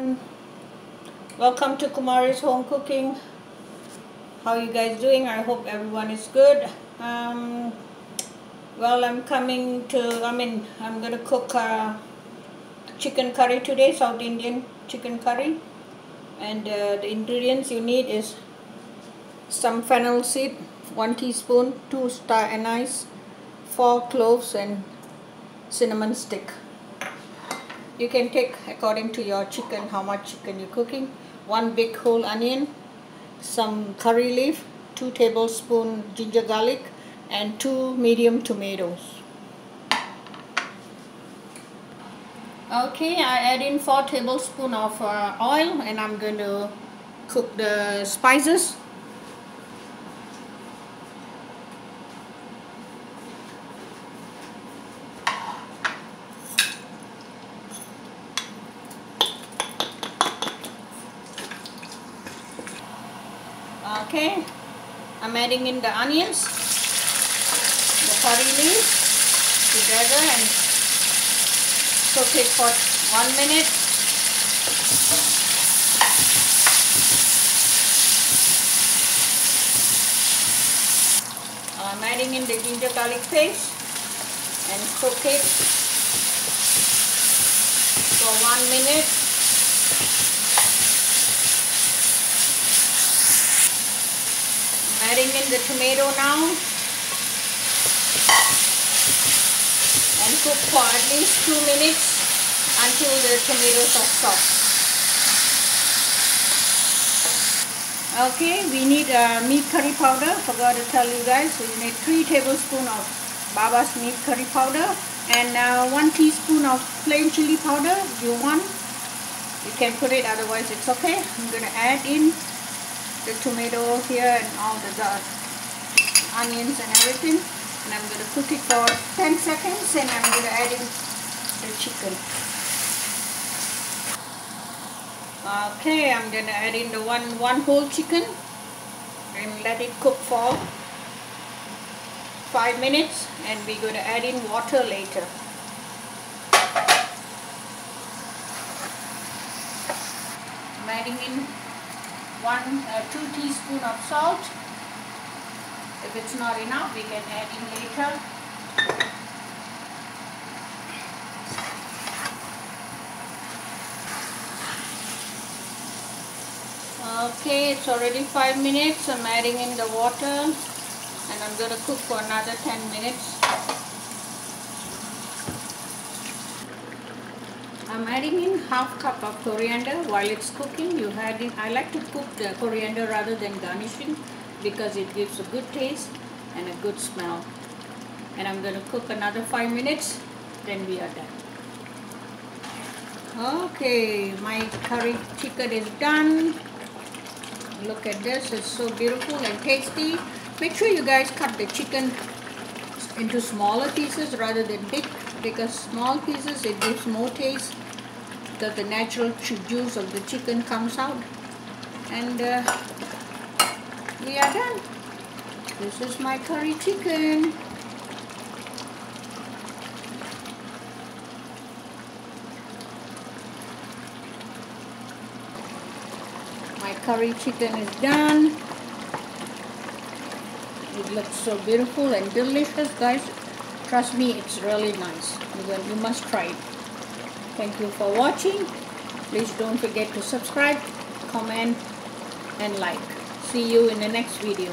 everyone, welcome to Kumari's Home Cooking. How you guys doing? I hope everyone is good. Well, I'm gonna cook chicken curry today, South Indian chicken curry, and the ingredients you need is some fennel seed, 1 teaspoon, 2 star anise, 4 cloves and cinnamon stick. You can take according to your chicken, how much chicken you're cooking. 1 big whole onion, some curry leaf, 2 tablespoons ginger garlic, and 2 medium tomatoes. Okay, I add in 4 tablespoons of oil, and I'm going to cook the spices. Okay, I'm adding in the onions, the curry leaves together and cook it for 1 minute. I'm adding in the ginger garlic paste and cook it for 1 minute. Adding in the tomato now and cook for at least 2 minutes until the tomatoes are soft. Okay, we need meat curry powder. Forgot to tell you guys, we need 3 tablespoons of Baba's meat curry powder and 1 teaspoon of plain chili powder. If you want, you can put it, otherwise it's okay. I'm going to add in the tomato here and all the onions and everything, and I'm going to cook it for 10 seconds and I'm going to add in the chicken. Okay, I'm going to add in the one whole chicken and let it cook for 5 minutes, and we're going to add in water later. I'm adding in 2 teaspoons of salt. If it's not enough, we can add in later. Okay, it's already 5 minutes. I'm adding in the water and I'm going to cook for another 10 minutes. I'm adding in ½ cup of coriander while it's cooking. I like to cook the coriander rather than garnishing because it gives a good taste and a good smell. And I'm going to cook another 5 minutes, then we are done. Okay, my curry chicken is done. Look at this, it's so beautiful and tasty. Make sure you guys cut the chicken into smaller pieces rather than big, because small pieces it gives more taste, because the natural juice of the chicken comes out. And we are done. This is my curry chicken. My curry chicken is done. It looks so beautiful and delicious, guys. Trust me, it's really nice. You must try it. Thank you for watching. Please don't forget to subscribe, comment and like. See you in the next video.